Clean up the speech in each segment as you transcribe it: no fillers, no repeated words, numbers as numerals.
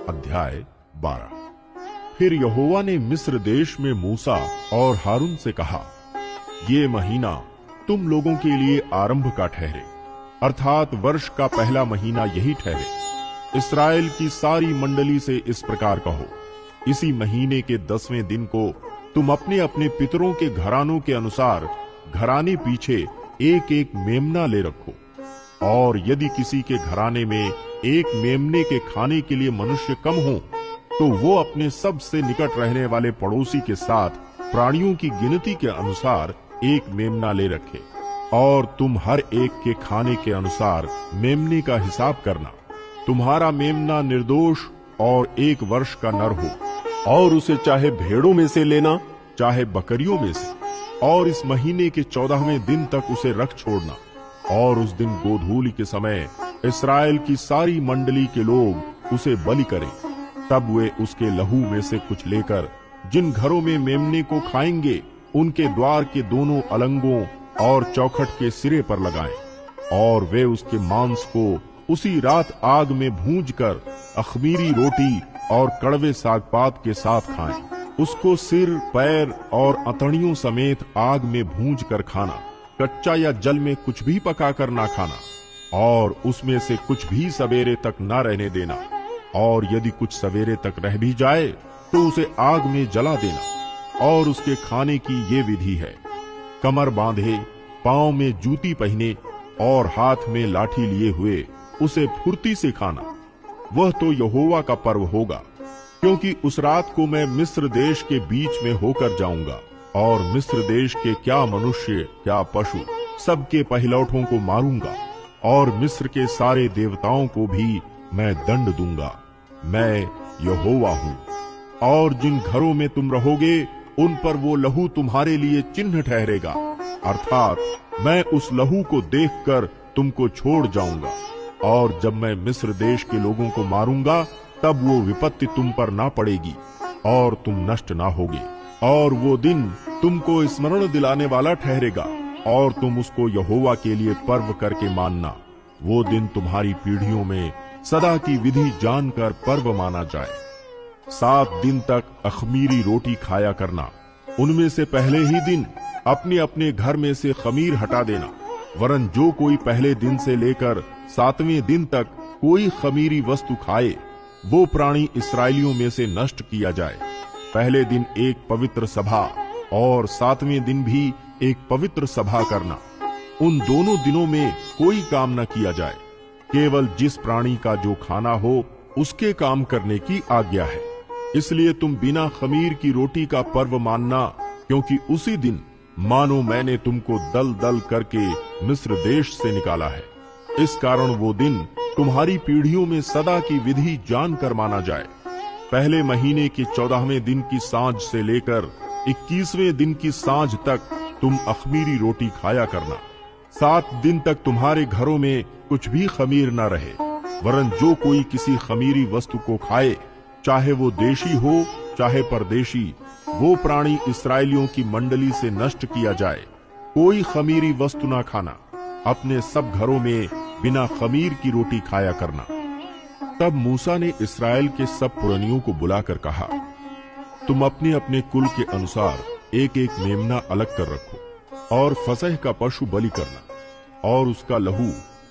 अध्याय 12। फिर यहोवा ने मिस्र देश में मूसा और हारून से कहा, ये महीना तुम लोगों के लिए आरंभ का ठहरे, अर्थात वर्ष का पहला महीना यही ठहरे। इस्राएल की सारी मंडली से इस प्रकार कहो, इसी महीने के 10वें दिन को तुम अपने अपने पितरों के घरानों के अनुसार घराने पीछे एक एक मेमना ले रखो। और यदि किसी के घराने में एक मेमने के खाने के लिए मनुष्य कम हो, तो वो अपने सबसे निकट रहने वाले पड़ोसी के साथ प्राणियों की गिनती के अनुसार एक मेमना ले रखे। और तुम हर एक के खाने के अनुसार मेमने का हिसाब करना। तुम्हारा मेमना निर्दोष और 1 वर्ष का नर हो, और उसे चाहे भेड़ों में से लेना चाहे बकरियों में से। और इस महीने के 14वें दिन तक उसे रख छोड़ना। और उस दिन गोधूली के समय इस्राएल की सारी मंडली के लोग उसे बलि करें। तब वे उसके लहू में से कुछ लेकर जिन घरों में मेमने को खाएंगे, उनके द्वार के दोनों अलंगों और चौखट के सिरे पर लगाएं। और वे उसके मांस को उसी रात आग में भूंज कर अखमीरी रोटी और कड़वे सागपात के साथ खाएं। उसको सिर, पैर और अतड़ियों समेत आग में भूंज कर खाना। कच्चा या जल में कुछ भी पकाकर ना खाना, और उसमें से कुछ भी सवेरे तक ना रहने देना। और यदि कुछ सवेरे तक रह भी जाए तो उसे आग में जला देना। और उसके खाने की ये विधि है, कमर बांधे, पांव में जूती पहने और हाथ में लाठी लिए हुए उसे फुर्ती से खाना। वह तो यहोवा का पर्व होगा, क्योंकि उस रात को मैं मिस्र देश के बीच में होकर जाऊंगा। और मिस्र देश के क्या मनुष्य क्या पशु सबके पहिलौठों को मारूंगा। और मिस्र के सारे देवताओं को भी मैं दंड दूंगा। मैं यहोवा हूँ। और जिन घरों में तुम रहोगे, उन पर वो लहू तुम्हारे लिए चिन्ह ठहरेगा, अर्थात मैं उस लहू को देखकर तुमको छोड़ जाऊंगा। और जब मैं मिस्र देश के लोगों को मारूंगा, तब वो विपत्ति तुम पर ना पड़ेगी और तुम नष्ट ना होगे। और वो दिन तुमको स्मरण दिलाने वाला ठहरेगा, और तुम उसको यहोवा के लिए पर्व करके मानना। वो दिन तुम्हारी पीढ़ियों में सदा की विधि जानकर पर्व माना जाए। 7 दिन तक अखमीरी रोटी खाया करना। उनमें से पहले ही दिन अपने अपने घर में से खमीर हटा देना। वरन जो कोई पहले दिन से लेकर 7वें दिन तक कोई खमीरी वस्तु खाए, वो प्राणी इस्राएलियों में से नष्ट किया जाए। पहले दिन एक पवित्र सभा और 7वें दिन भी एक पवित्र सभा करना। उन दोनों दिनों में कोई काम न किया जाए। केवल जिस प्राणी का जो खाना हो उसके काम करने की आज्ञा है। इसलिए तुम बिना खमीर की रोटी का पर्व मानना, क्योंकि उसी दिन मानो मैंने तुमको दल दल करके मिस्र देश से निकाला है। इस कारण वो दिन तुम्हारी पीढ़ियों में सदा की विधि जानकर माना जाए। पहले महीने के 14वें दिन की सांझ से लेकर 21वें दिन की सांझ तक तुम अखमीरी रोटी खाया करना। 7 दिन तक तुम्हारे घरों में कुछ भी खमीर न रहे। वरन जो कोई किसी खमीरी वस्तु को खाए, चाहे वो देशी हो चाहे परदेशी, वो प्राणी इस्राएलियों की मंडली से नष्ट किया जाए। कोई खमीरी वस्तु ना खाना। अपने सब घरों में बिना खमीर की रोटी खाया करना। तब मूसा ने इस्राएल के सब पुरनियों को बुलाकर कहा, तुम अपने अपने कुल के अनुसार एक एक मेमना अलग कर रखो, और फसह का पशु बलि करना। और उसका लहू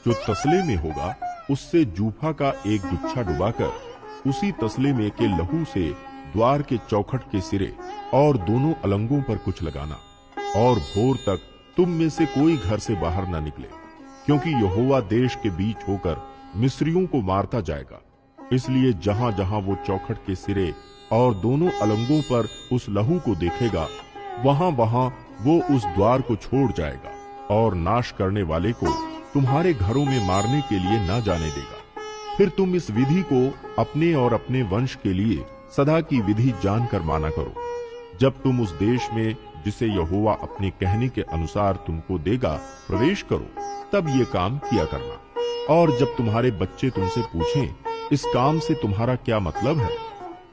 जो तसले में होगा, उससे जूफा का एक गुच्छा डुबाकर उसी तसले में के लहू से द्वार के चौखट के सिरे और दोनों अलंगों पर कुछ लगाना। और भोर तक तुम में से कोई घर से बाहर न निकले, क्योंकि यहोवा देश के बीच होकर मिस्रियों को मारता जाएगा। इसलिए जहां जहां वो चौखट के सिरे और दोनों अलंगों पर उस लहू को देखेगा, वहां वहां वो उस द्वार को छोड़ जाएगा, और नाश करने वाले को तुम्हारे घरों में मारने के लिए न जाने देगा। फिर तुम इस विधि को अपने और अपने वंश के लिए सदा की विधि जानकर माना करो। जब तुम उस देश में जिसे यहोवा अपने कहने के अनुसार तुमको देगा प्रवेश करो, तब ये काम किया करना। और जब तुम्हारे बच्चे तुमसे पूछें, इस काम से तुम्हारा क्या मतलब है,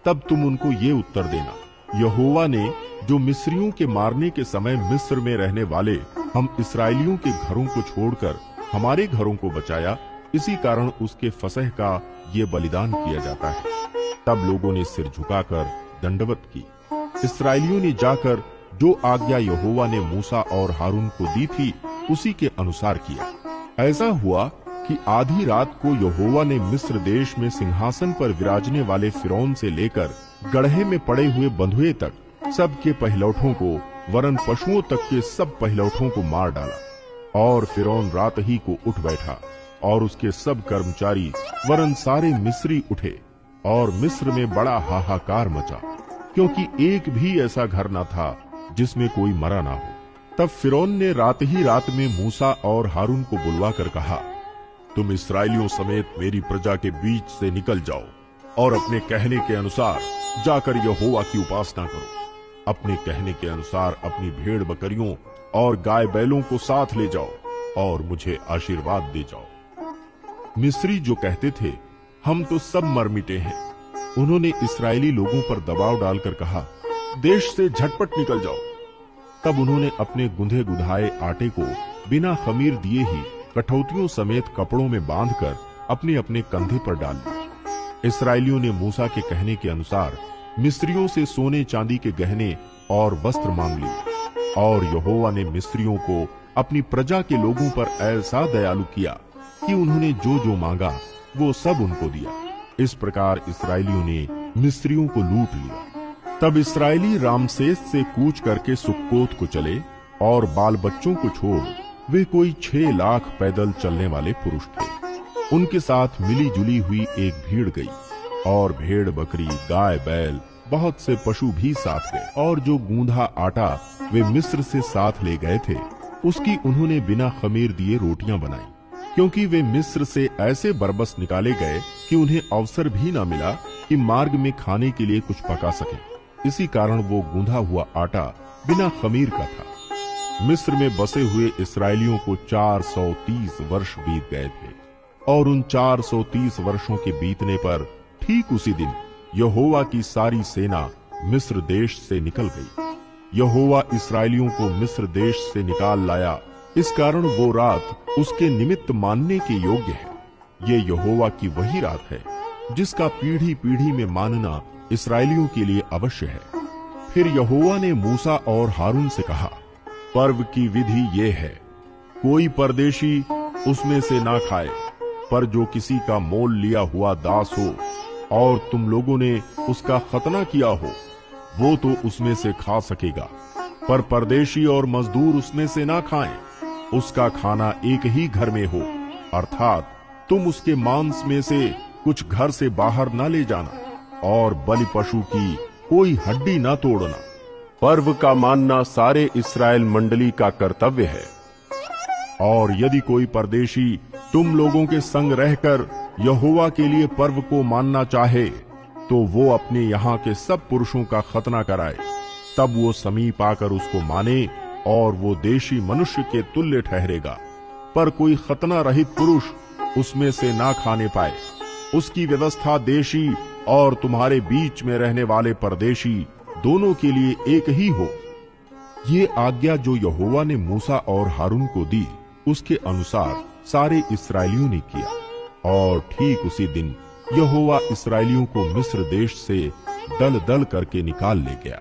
तब तुम उनको ये उत्तर देना, यहोवा ने जो मिस्रियों के मारने के समय मिस्र में रहने वाले हम इस्राएलियों के घरों को छोड़कर हमारे घरों को बचाया, इसी कारण उसके फसह का ये बलिदान किया जाता है। तब लोगों ने सिर झुकाकर दंडवत की। इस्राएलियों ने जाकर जो आज्ञा यहोवा ने मूसा और हारून को दी थी उसी के अनुसार किया। ऐसा हुआ कि आधी रात को यहोवा ने मिस्र देश में सिंहासन पर विराजने वाले फिरौन से लेकर गड्ढे में पड़े हुए बंधुए तक सबके पहिलौठों को वरन पशुओं तक के सब पहिलौठों को मार डाला। और फिरौन रात ही को उठ बैठा और उसके सब कर्मचारी वरन सारे मिस्री उठे और मिस्र में बड़ा हाहाकार मचा, क्योंकि एक भी ऐसा घर न था जिसमें कोई मरा ना हो। तब फिरौन ने रात ही रात में मूसा और हारून को बुलवा कर कहा, तुम इस्राएलियों समेत मेरी प्रजा के बीच से निकल जाओ और अपने कहने के अनुसार जाकर यहोवा की उपासना करो। अपने कहने के अनुसार अपनी भेड़ बकरियों और गाय बैलों को साथ ले जाओ और मुझे आशीर्वाद दे जाओ। मिस्री जो कहते थे, हम तो सब मर मिटे हैं, उन्होंने इस्राएली लोगों पर दबाव डालकर कहा, देश से झटपट निकल जाओ। तब उन्होंने अपने गुंधे गुधाए आटे को बिना खमीर दिए ही कठौतियों समेत कपड़ों में बांधकर अपने अपने कंधे पर डाल लिया। इस्राएलियों ने मूसा के कहने के अनुसार मिस्रियों से सोने चांदी के गहने और वस्त्र मांग लिए, और यहोवा ने मिस्रियों को अपनी प्रजा के लोगों पर ऐसा दयालु किया कि उन्होंने जो जो मांगा वो सब उनको दिया। इस प्रकार इस्राएलियों ने मिस्रियों को लूट लिया। तब इस्राएली रामसेस से कूच करके सुक्कोत को चले, और बाल बच्चों को छोड़ वे कोई 6 लाख पैदल चलने वाले पुरुष थे। उनके साथ मिली जुली हुई एक भीड़ गई, और भेड़ बकरी गाय बैल बहुत से पशु भी साथ गए। और जो गूंधा आटा वे मिस्र से साथ ले गए थे उसकी उन्होंने बिना खमीर दिए रोटियां बनाई, क्योंकि वे मिस्र से ऐसे बरबस निकाले गए कि उन्हें अवसर भी न मिला कि मार्ग में खाने के लिए कुछ पका सके। इसी कारण वो गूंधा हुआ आटा बिना खमीर का था। मिस्र में बसे हुए इस्राएलियों को 430 वर्ष बीत गए थे, और उन 430 वर्षों के बीतने पर ठीक उसी दिन यहोवा की सारी सेना मिस्र देश से निकल गई। यहोवा इस्राएलियों को मिस्र देश से निकाल लाया, इस कारण वो रात उसके निमित्त मानने के योग्य है। ये यहोवा की वही रात है जिसका पीढ़ी पीढ़ी में मानना इस्राएलियों के लिए अवश्य है। फिर यहोवा ने मूसा और हारून से कहा, पर्व की विधि ये है, कोई परदेशी उसमें से ना खाए, पर जो किसी का मोल लिया हुआ दास हो और तुम लोगों ने उसका खतना किया हो, वो तो उसमें से खा सकेगा, पर परदेशी और मजदूर उसमें से ना खाएं। उसका खाना एक ही घर में हो, अर्थात तुम उसके मांस में से कुछ घर से बाहर न ले जाना, और बलि पशु की कोई हड्डी न तोड़ना। पर्व का मानना सारे इस्राएल मंडली का कर्तव्य है। और यदि कोई परदेशी तुम लोगों के संग रहकर यहोवा के लिए पर्व को मानना चाहे, तो वो अपने यहाँ के सब पुरुषों का खतना कराए, तब वो समीप आकर उसको माने, और वो देशी मनुष्य के तुल्य ठहरेगा। पर कोई खतना रहित पुरुष उसमें से ना खाने पाए। उसकी व्यवस्था देशी और तुम्हारे बीच में रहने वाले परदेशी दोनों के लिए एक ही हो। ये आज्ञा जो यहोवा ने मूसा और हारून को दी, उसके अनुसार सारे इस्राएलियों ने किया। और ठीक उसी दिन यहोवा इस्राएलियों को मिस्र देश से दल दल करके निकाल ले गया।